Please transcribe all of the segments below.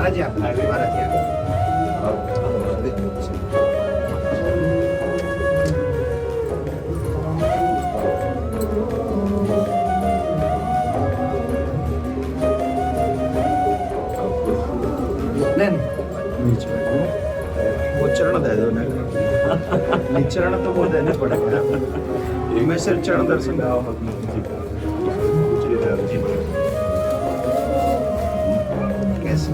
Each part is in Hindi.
महाराज जी आप महाराज जी आप। बीच में वो चरण दे दो ना, चरण तो वो देने पड़ेगा। मैं सिर्फ चरण दर्शन गाओ। कैसे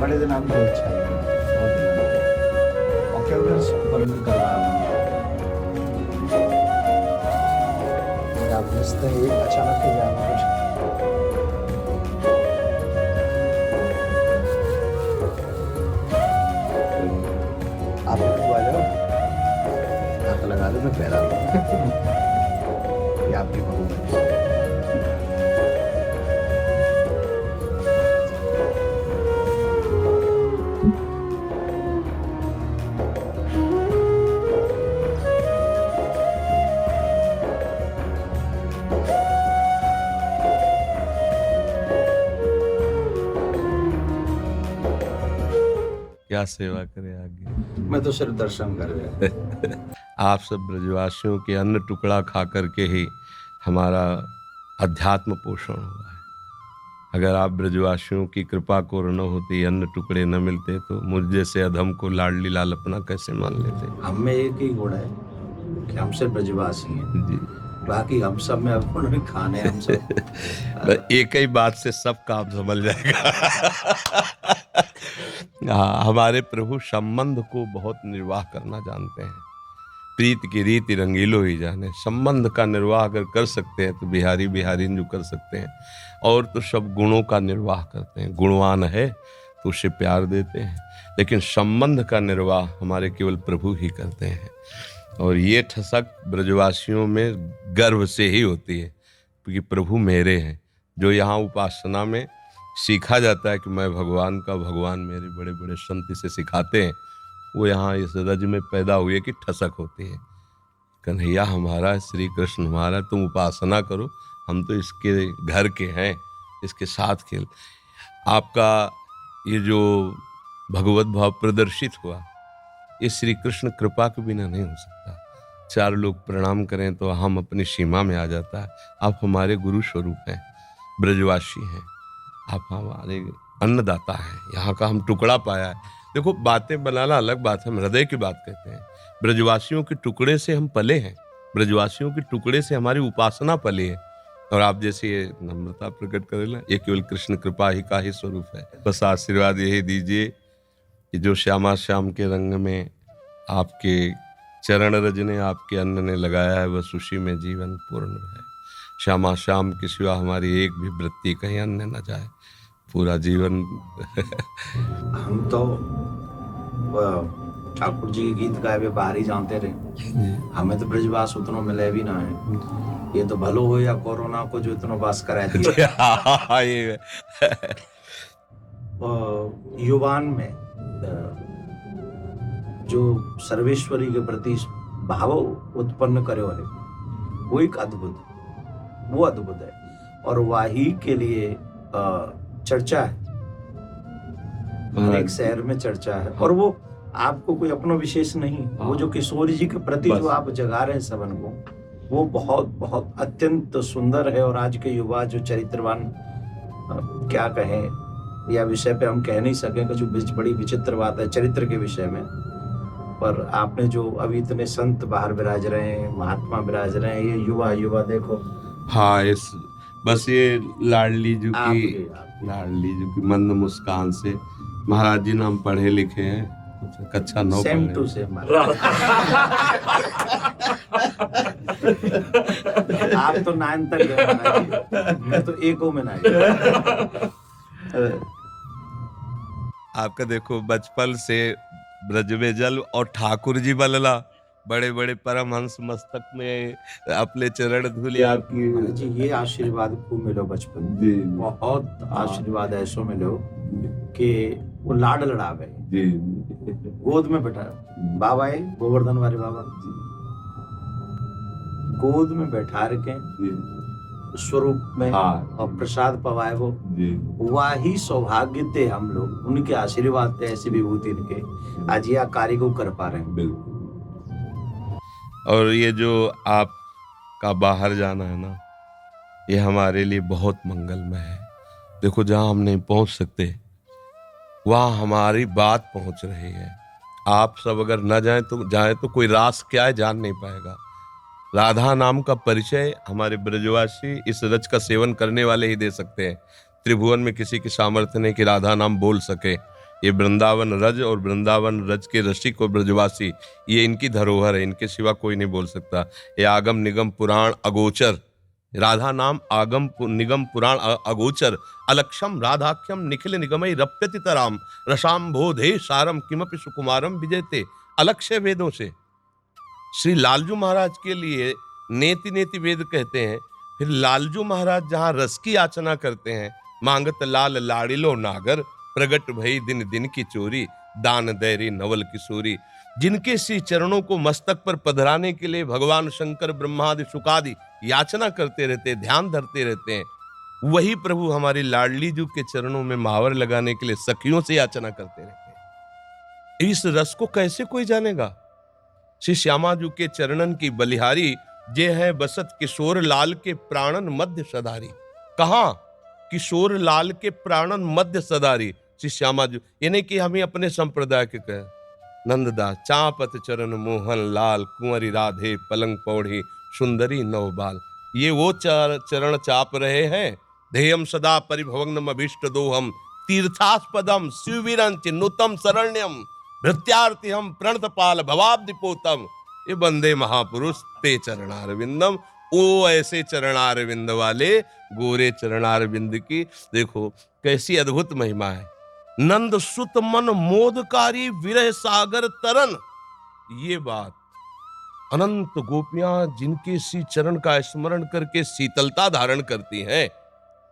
बड़े दिन आपको अच्छा है और क्या वर्णन कर रहा हूँ आप रिश्ते अचानक ही जाना कुछ आप आ जाओ हाथ लगा दो मैं पैरा ये आपकी बहू है। क्या सेवा करे आगे। मैं तो सिर्फ दर्शन कर रहा। आप सब ब्रजवासियों के अन्न टुकड़ा खा करके ही हमारा अध्यात्म पोषण हुआ है। अगर आप ब्रजवासियों की कृपा को न होती, अन्न टुकड़े न मिलते तो मुझ जैसे अधम को लाडली लाल अपना कैसे मान लेते। हम में एक ही गुण है कि हम सिर्फ ब्रजवासी हैं जी, बाकी हम सब में अपने खाने हम सब एक ही बात से सब काम संभल जाएगा। हमारे प्रभु संबंध को बहुत निर्वाह करना जानते हैं। प्रीत की रीति रंगीलो ही जाने। संबंध का निर्वाह अगर कर सकते हैं तो बिहारी बिहारी जो कर सकते हैं, और तो सब गुणों का निर्वाह करते हैं। गुणवान है तो उसे प्यार देते हैं, लेकिन संबंध का निर्वाह हमारे केवल प्रभु ही करते हैं। और ये ठसक ब्रजवासियों में गर्व से ही होती है, क्योंकि प्रभु मेरे हैं। जो यहाँ उपासना में सीखा जाता है कि मैं भगवान का, भगवान मेरे, बड़े बड़े संत इसे सिखाते हैं, वो यहाँ इस रज में पैदा हुए कि ठसक होती है। कन्हैया हमारा, श्री कृष्ण हमारा, तुम उपासना करो, हम तो इसके घर के हैं, इसके साथ खेल। आपका ये जो भगवत भाव प्रदर्शित हुआ, ये श्री कृष्ण कृपा के बिना नहीं हो सकता। चार लोग प्रणाम करें तो हम अपनी सीमा में आ जाता है। आप हमारे गुरु स्वरूप हैं, ब्रजवासी हैं, आप हमारे अन्नदाता हैं। यहाँ का हम टुकड़ा पाया है। देखो, बातें बनाना अलग बात है, हम हृदय की बात कहते हैं। ब्रजवासियों के टुकड़े से हम पले हैं, ब्रजवासियों के टुकड़े से हमारी उपासना पली है। और आप जैसे ये नम्रता प्रकट करें ना, ये केवल कृष्ण कृपा ही का ही स्वरूप है। बस आशीर्वाद यही दीजिए कि जो श्यामा श्याम के रंग में आपके चरण रज ने, आपके अन्न ने लगाया है, बस उसी में जीवन पूर्ण है। श्यामा श्याम के सिवा हमारी एक भी वृत्ति कहीं अन्य न जाए, पूरा जीवन। हम तो ठाकुर जी के गीत गाए हुए बाहर ही जानते रहे, हमें तो ब्रजवास उतना मिले भी ना है। ये तो भलो हो या कोरोना को जो इतना बास कराए थे। युवान में जो सर्वेश्वरी के प्रति भाव उत्पन्न करे है, वो एक अद्भुत, वो अद्भुत है। और वाही के लिए चर्चा है, हर एक शहर में चर्चा है। और वो आपको कोई अपना विशेष नहीं, वो जो किशोर जी के प्रति जो आप जगा रहे हैं सबन को, वो बहुत बहुत अत्यंत सुंदर है। और आज के युवा जो चरित्रवान, क्या कहें, या विषय पे हम कह नहीं सकें, कुछ बड़ी विचित्र बात है चरित्र के विषय में। पर आपने जो अभी इतने संत बाहर विराज रहे हैं, महात्मा विराज रहे हैं, ये युवा देखो। हाँ, इस बस ये लाडली जी की मंद मुस्कान से, महाराज जी नाम पढ़े लिखे हैं, कक्षा 9 सेम टू सेम। आप तो 9 तक गए, मैं तो 1 में ना गया। आपका देखो, बचपन से ब्रज में जल और ठाकुर जी बलला, बड़े बड़े परमहंस मस्तक में अपने चरण धूले आपकी। महाराज जी ये आशीर्वाद खूब मिलो बचपन में। जी बहुत आशीर्वाद ऐसो मिलो कि वो लाड लड़ावे, जी गोद में बैठा बाबा है गोवर्धन वाले बाबा, गोद में बैठा रखे स्वरूप में और प्रसाद पवाए वो, वही सौभाग्य थे हम लोग, उनके आशीर्वाद थे, ऐसी विभूति इनके आज यह कार्य को कर पा रहे हैं। बिल्कुल। और ये जो आपका बाहर जाना है ना, ये हमारे लिए बहुत मंगलमय है। देखो जहाँ हम नहीं पहुँच सकते वहाँ हमारी बात पहुँच रही है। आप सब अगर न जाए तो कोई रास क्या है जान नहीं पाएगा। राधा नाम का परिचय हमारे ब्रजवासी इस रज का सेवन करने वाले ही दे सकते हैं। त्रिभुवन में किसी की सामर्थ्य नहीं कि राधा नाम बोल सके। ये वृंदावन रज और वृंदावन रज के रसिक और ब्रजवासी, ये इनकी धरोहर है, इनके सिवा कोई नहीं बोल सकता। ये आगम निगम पुराण अगोचर, राधा नाम आगम निगम पुराण अगोचर, अलक्षम राधाख्यम निखिल निगमई रप्यति तराम रसाम्भोधे सारम किमपि सुकुमारम विजयते। अलक्ष्य वेदों से श्री लालजू महाराज के लिए नेति नेति वेद कहते हैं। फिर लालजू महाराज जहाँ रस की याचना करते हैं, मांगत लाल लाड़िलो नागर, प्रगट भई दिन दिन की चोरी, दान दैरी नवल किशोरी। जिनके श्री चरणों को मस्तक पर पधराने के लिए भगवान शंकर ब्रह्मादि शुकादि याचना करते रहते, ध्यान धरते रहते हैं, वही प्रभु हमारी लाडली जू के चरणों में महावर लगाने के लिए सखियों से याचना करते रहते हैं। इस रस को कैसे कोई जानेगा? श्री श्यामा जू के चरणन की बलिहारी जे है बसत किशोर लाल के प्राणन मध्य सदारी। कहा? किशोर लाल के प्राणन मध्य सदारी श्री श्यामा जू। ये नहीं कि हम ही अपने संप्रदाय के कहें। नंददास चापत चरण मोहन लाल, कुंवरी राधे पलंग पौड़ी सुंदरी नवबाल। ये वो चरण चाप रहे हैं। ध्येयम सदा परिभवग्नम अभीष्ट दोहम, तीर्थास्पदम शिववीरंच नूतम शरण्यम, भृत्यार्थी हम प्रणतपाल भवाब्दिपोतम। ये बंदे महापुरुष ते चरणारविंदम। ओ ऐसे चरणारविंद वाले गोरे चरणारविंद की देखो कैसी अद्भुत महिमा है। नंद सुत मन मोदकारी विरह सागर तरन। ये बात अनंत गोपियां जिनके श्री चरण का स्मरण करके शीतलता धारण करती हैं,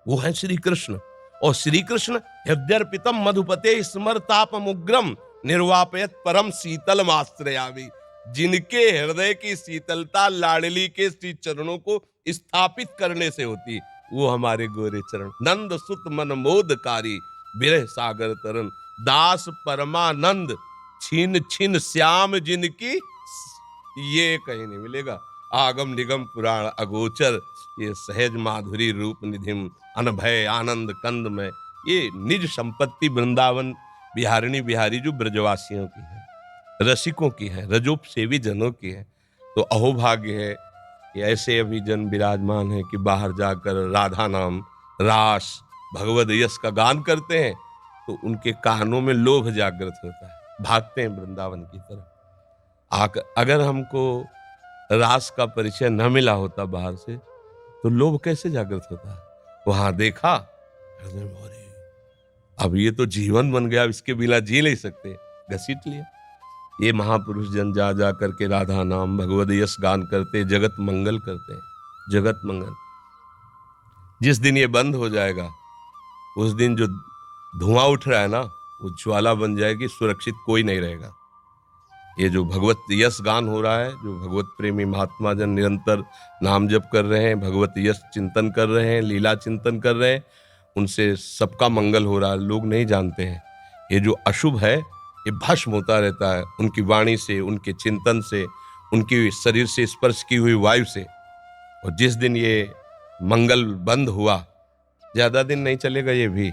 वो है श्री कृष्ण। और श्री कृष्ण हृदयर्पितम मधुपते स्मरतापमुग्रम निर्वापयत परम शीतल आश्रयामि। जिनके हृदय की शीतलता लाडली के श्री चरणों को स्थापित करने से होती, वो हमारे गोरे चरण। नंद सुत मन मोदकारी विरह सागर तरन, दास परमानंद छिन छिन श्याम जिनकी, ये कहीं नहीं मिलेगा। आगम निगम पुराण अगोचर, ये सहज माधुरी रूप निधिम अनभय आनंद कंद में, ये निज संपत्ति वृंदावन बिहारिणी बिहारी जो ब्रजवासियों की है, रसिकों की है, रजोप सेवी जनों की है। तो अहोभाग्य है कि ऐसे अभी जन विराजमान है कि बाहर जाकर राधा नाम रास भगवद यश का गान करते हैं तो उनके कानों में लोभ जागृत होता है, भागते हैं वृंदावन की तरफ। अगर हमको रास का परिचय न मिला होता बाहर से तो लोभ कैसे जागृत होता है? वहां देखा, अब ये तो जीवन बन गया, इसके बिना जी नहीं सकते, घसीट लिया। ये महापुरुष जन जा जा करके राधा नाम भगवद यश गान करते, जगत मंगल करते हैं, जगत मंगल। जिस दिन ये बंद हो जाएगा उस दिन जो धुआं उठ रहा है ना, वो ज्वाला बन जाएगी, सुरक्षित कोई नहीं रहेगा। ये जो भगवत यश गान हो रहा है, जो भगवत प्रेमी महात्मा जन निरंतर नाम जप कर रहे हैं, भगवत यश चिंतन कर रहे हैं, लीला चिंतन कर रहे हैं, उनसे सबका मंगल हो रहा है। लोग नहीं जानते हैं ये जो अशुभ है ये भस्म होता रहता है उनकी वाणी से, उनके चिंतन से, उनकी शरीर से स्पर्श की हुई वायु से। और जिस दिन ये मंगल बंद हुआ, ज्यादा दिन नहीं चलेगा, ये भी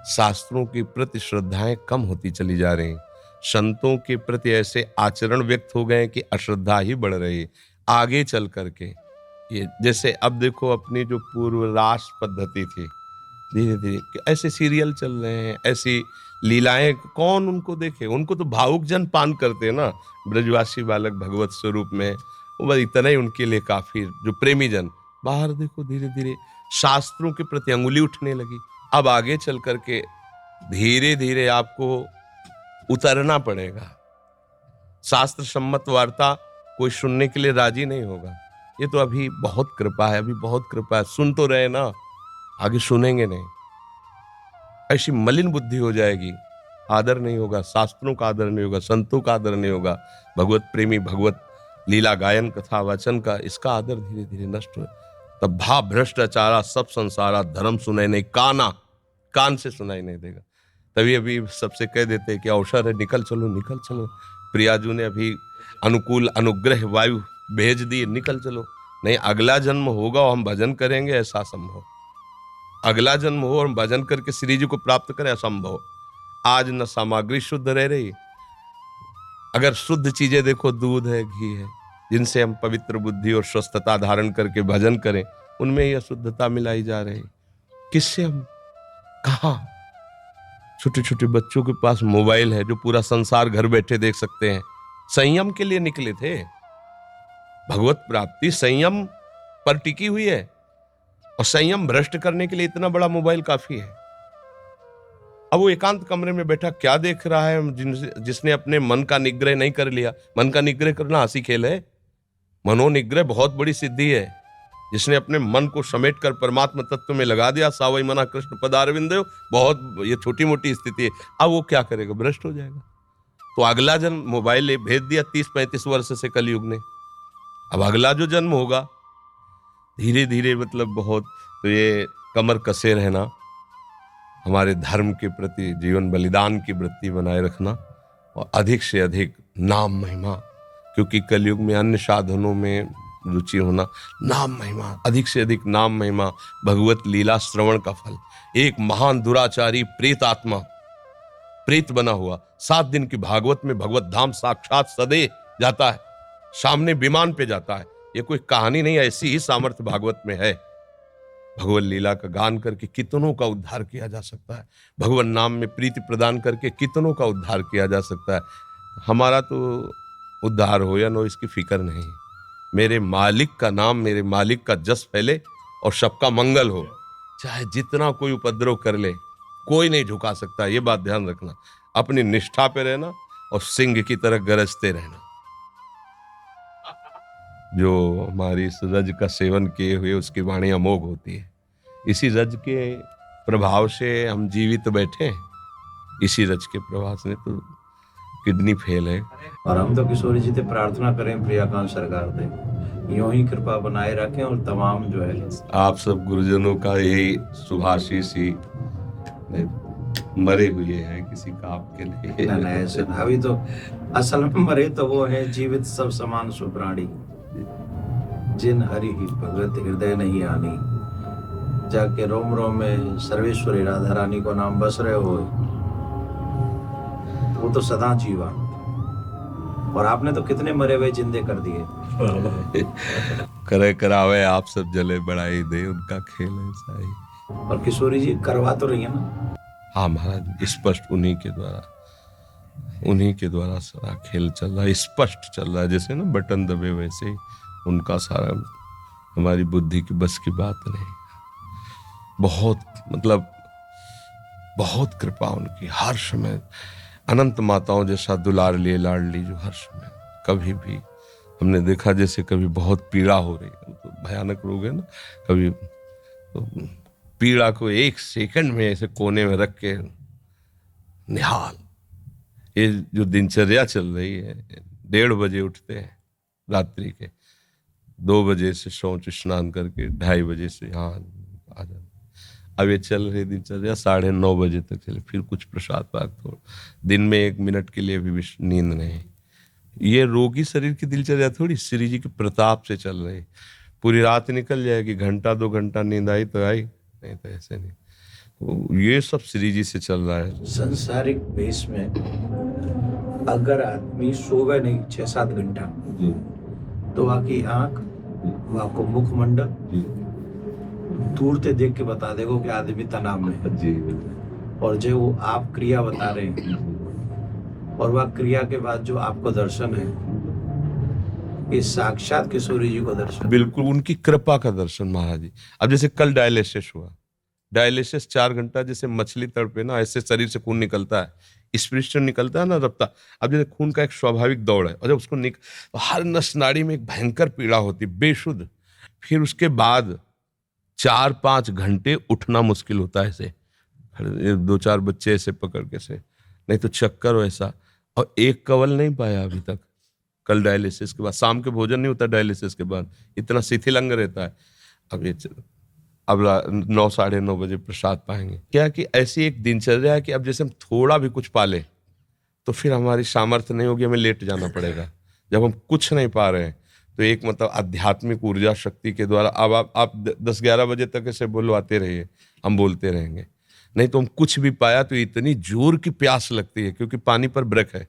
शास्त्रों के प्रति श्रद्धाएं कम होती चली जा रही हैं। संतों के प्रति ऐसे आचरण व्यक्त हो गए कि अश्रद्धा ही बढ़ रही है आगे चल करके। ये जैसे अब देखो अपनी जो पूर्व रास पद्धति थी, धीरे धीरे ऐसे सीरियल चल रहे हैं, ऐसी लीलाएं, कौन उनको देखे? उनको तो भावुक जन पान करते हैं ना, ब्रजवासी बालक भगवत स्वरूप में, वो बस इतना ही उनके लिए काफी। जो प्रेमी जन बाहर देखो धीरे धीरे शास्त्रों के प्रति अंगुली उठने लगी। अब आगे चल करके धीरे धीरे आपको उतरना पड़ेगा, शास्त्र सम्मत वार्ता कोई सुनने के लिए राजी नहीं होगा। ये तो अभी बहुत कृपा है, अभी बहुत कृपा है, सुन तो रहे ना, आगे सुनेंगे नहीं। ऐसी मलिन बुद्धि हो जाएगी, आदर नहीं होगा, शास्त्रों का आदर नहीं होगा, संतों का आदर नहीं होगा, भगवत प्रेमी भगवत लीला गायन कथा वाचन का इसका आदर धीरे धीरे नष्ट हो। तब भा भ्रष्टाचारा सब संसारा, धर्म सुनाई नहीं, कान से सुनाई नहीं देगा। तभी अभी सबसे कह देते हैं कि अवसर है, निकल चलो निकल चलो। प्रियाजू ने अभी अनुकूल अनुग्रह वायु भेज दिए, निकल चलो। नहीं, अगला जन्म होगा और हम भजन करेंगे, ऐसा संभव। अगला जन्म हो और हम भजन करके श्री जी को प्राप्त करें, असंभव। आज न सामग्री शुद्ध रह रही। अगर शुद्ध चीजें देखो, दूध है, घी है, जिनसे हम पवित्र बुद्धि और स्वस्थता धारण करके भजन करें, उनमें ही अशुद्धता मिलाई जा रही। किससे हम कहा? छोटे छोटे बच्चों के पास मोबाइल है, जो पूरा संसार घर बैठे देख सकते हैं। संयम के लिए निकले थे। भगवत प्राप्ति संयम पर टिकी हुई है, और संयम भ्रष्ट करने के लिए इतना बड़ा मोबाइल काफी है। अब वो एकांत कमरे में बैठा क्या देख रहा है? जिसने अपने मन का निग्रह नहीं कर लिया। मन का निग्रह करना हंसी खेल है? मनोनिग्रह बहुत बड़ी सिद्धि है। जिसने अपने मन को समेट कर परमात्मा तत्व में लगा दिया, सावई मना कृष्ण पदारविंद, बहुत ये छोटी मोटी स्थिति है। अब वो क्या करेगा? भ्रष्ट हो जाएगा। तो अगला जन्म मोबाइल भेज दिया 30-35 वर्ष से कलयुग ने। अब अगला जो जन्म होगा, धीरे धीरे मतलब बहुत, तो ये कमर कसे रहना, हमारे धर्म के प्रति जीवन बलिदान की वृत्ति बनाए रखना, और अधिक से अधिक नाम महिमा, क्योंकि कलयुग में अन्य साधनों में रुचि होना, नाम महिमा, अधिक से अधिक नाम महिमा, भगवत लीला श्रवण का फल। एक महान दुराचारी प्रेत आत्मा, प्रेत बना हुआ, 7 दिन की भागवत में भगवत धाम साक्षात सदे जाता है, सामने विमान पे जाता है। ये कोई कहानी नहीं, ऐसी ही सामर्थ्य भागवत में है। भगवत लीला का गान करके कितनों का उद्धार किया जा सकता है। भगवान नाम में प्रीति प्रदान करके कितनों का उद्धार किया जा सकता है। हमारा तो उद्धार हो या न हो, इसकी फिक्र नहीं। मेरे मालिक का नाम, मेरे मालिक का जस फैले और सबका मंगल हो। चाहे जितना कोई उपद्रव कर ले, कोई नहीं झुका सकता। ये बात ध्यान रखना। अपनी निष्ठा पे रहना और सिंह की तरह गरजते रहना। जो हमारी इस रज का सेवन किए हुए, उसकी वाणी अमोघ होती है। इसी रज के प्रभाव से हम जीवित बैठे हैं। इसी रज के प्रभाव से तो किडनी फेल है। और हम तो किशोरी जी से प्रार्थना करें, प्रियाकांत सरकार से यूं ही कृपा बनाए रखें, और तमाम जो है आप सब गुरुजनों का यही शुभाशीष ही मरे हुए हैं किसी का आपके लिए। नहीं ऐसे अभी तो असल में मरे तो वो है जीवित सब समान सुप्राणी, जिन हरि ही भगत हृदय नहीं आनी। जाके रोम रोम में सर्वेश्वरी राधा रानी को नाम बस रहे हो, वो तो सदा जीवा। और आपने तो कितने मरे हुए जिंदे कर दिए। करे करावे आप सब जले बढ़ाई दे, उनका खेल ऐसा ही। और किशोरी जी करवा तो रही है ना? हाँ महाराज, स्पष्ट उन्हीं के द्वारा सारा खेल चल रहा है, स्पष्ट चल रहा है। जैसे ना बटन दबे, वैसे ही उनका सारा, हमारी बुद्धि की बस की बात नहीं। बहुत मतलब बहुत कृपा उनकी, हर समय अनंत माताओं जैसा दुलार लिए लाडली, जो हर समय कभी भी हमने देखा, जैसे कभी बहुत पीड़ा हो रही है, तो भयानक रोग है ना, कभी तो पीड़ा को 1 सेकंड में ऐसे कोने में रख के निहाल। ये जो दिनचर्या चल रही है, 1:30 बजे उठते हैं रात्रि के, 2 बजे से शौच स्नान करके 2:30 बजे से यहाँ आ जाते। अब ये चल रही दिनचर्या 9:30 बजे तक चले, फिर कुछ प्रसाद पाक, थोड़ा दिन में 1 मिनट के लिए भी नींद नहीं। ये रोगी शरीर की दिनचर्या थोड़ी श्री जी के प्रताप से चल रही। पूरी रात निकल जाएगी, 1-2 घंटा नींद आई तो आई, नहीं तो ऐसे नहीं। तो ये सब श्री जी से चल रहा है। संसारिक बेस में अगर आदमी सोवे नहीं 6-7 घंटा, तो आपकी आंख, आपको मुखमंडल दूर से देख के बता देगा कि आदमी तनाव में है। जी। और जो वो आप क्रिया बता रहे हैं, और वह क्रिया के बाद जो आपको दर्शन है, ये साक्षात किशोरी जी को दर्शन। बिल्कुल उनकी कृपा का दर्शन महाराज जी। अब जैसे कल डायलिसिस हुआ, डायलिसिस 4 घंटा, जैसे मछली तड़पे ना, ऐसे शरीर से खून निकलता है, स्पिरिचुअल निकलता है ना रफ्तार। अब जैसे खून का एक स्वाभाविक दौड़ है, और जब उसको तो हर नस नाड़ी में एक भयंकर पीड़ा होती है बेशुद्ध। फिर उसके बाद 4-5 घंटे उठना मुश्किल होता है ऐसे, 2-4 बच्चे ऐसे पकड़ के से, नहीं तो चक्कर वैसा। और एक कवल नहीं पाया अभी तक। कल डायलिसिस के बाद शाम के भोजन नहीं होता, डायलिसिस के बाद इतना शिथिल अंग रहता है। अब 9-9:30 बजे प्रसाद पाएंगे। क्या कि ऐसी एक दिनचर्या है कि अब जैसे हम थोड़ा भी कुछ पाले तो फिर हमारी सामर्थ्य नहीं होगी, हमें लेट जाना पड़ेगा। जब हम कुछ नहीं पा रहे हैं तो एक मतलब आध्यात्मिक ऊर्जा शक्ति के द्वारा अब आप 10-11 बजे तक ऐसे बुलवाते रहिए, हम बोलते रहेंगे। नहीं तो हम कुछ भी पाया तो इतनी जोर की प्यास लगती है, क्योंकि पानी पर ब्रेक है।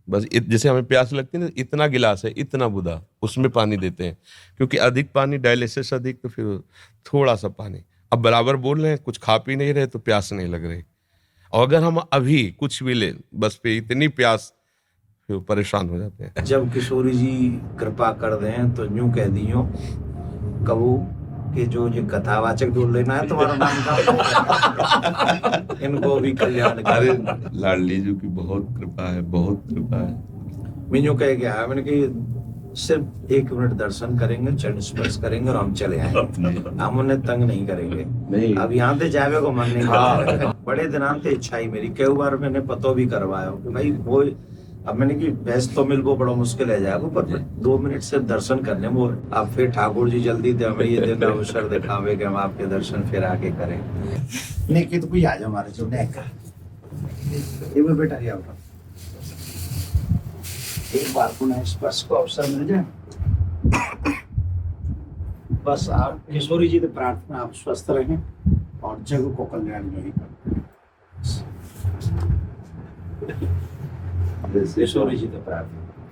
बस जैसे हमें प्यास लगती है ना, इतना गिलास है, इतना बुदा, उसमें पानी देते हैं, क्योंकि अधिक पानी, डायलिसिस अधिक, तो फिर थोड़ा सा पानी। अब बराबर बोल रहे हैं, कुछ खा पी नहीं रहे तो प्यास नहीं लग रही। और अगर हम अभी कुछ भी ले, बस पे इतनी प्यास, फिर परेशान हो जाते हैं। जब किशोरी जी कृपा कर दें तो यूं कह दियो कबू कि जो ये कथावाचक ढूंढ लेना है तुम्हारा नाम का इनको भी कल्याण अरे करे। लाडली जी की बहुत कृपा है, बहुत कृपा है। मैं यूं कह गया, मैंने कि सिर्फ 1 मिनट दर्शन करेंगे, चरण स्पर्श करेंगे और हम चले आएंगे, हम उन्हें तंग नहीं करेंगे। नहीं, अब यहाँ से जावे को मन नहीं करता। बड़े दिनां से इच्छा ही मेरी, कई बार मैंने पतो भी करवाया कि भाई वो, अब मैंने कि भैंस तो मिल वो बड़ा मुश्किल है जाएगा, पर 2 मिनट से दर्शन करने वो। अब फिर ठाकुर जी जल्दी थे हमें ये दिन अवसर दिखावे कि हम आपके दर्शन फिर आके करें। नहीं कि तो कोई आ जाओ हमारे जो नेका ये भी बेटा या एक बार पुनः स्पर्श को अवसर मिल जाए, बस आप किशोरी जी से प्रार्थना, आप स्वस्थ रहें और जग को कल्याण यही करें। किशोरी जी से प्रार्थना।